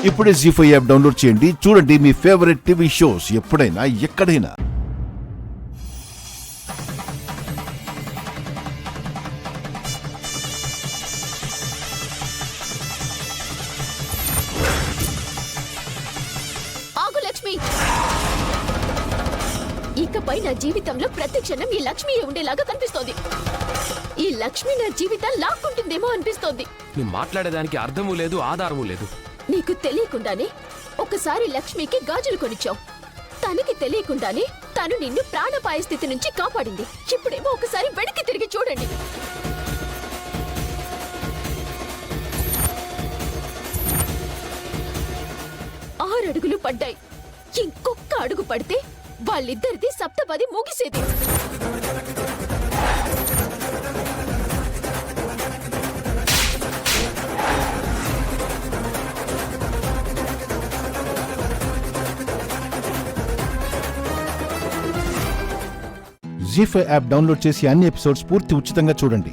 ఇప్పుడే జీ5 app download చేయండి. చూడండి మీ ఫేవరెట్ టీవీ షోస్ ఎప్పుడైనా ఎక్కడైనా. ఆగు లక్ష్మి. ఇకపై నా జీవితంలో ప్రతి క్షణం ఈ లక్ష్మి ఉండేలాగా కనిపిస్తోంది. ఈ లక్ష్మి నా జీవితం లాక్కుంటుందేమో అనిపిస్తోంది. నువ్వు మాట్లాడేదానికి అర్థము లేదు, ఆధారము లేదు. నీకు తెలియకుండానే ఒకసారి లక్ష్మికి గాజులు కొనిచ్చావు. తనకి తెలియకుండానే తను నిన్ను ప్రాణపాయ స్థితి నుంచి కాపాడింది. ఇప్పుడేమో ఒకసారి వెనక్కి తిరిగి చూడండి. ఆరు అడుగులు పడ్డాయి. ఇంకొక్క అడుగు పడితే వాళ్ళిద్దరిది సప్తపది ముగిసేది. జీ5 యాప్ డౌన్లోడ్ చేసి అన్ని ఎపిసోడ్స్ పూర్తి ఉచితంగా చూడండి.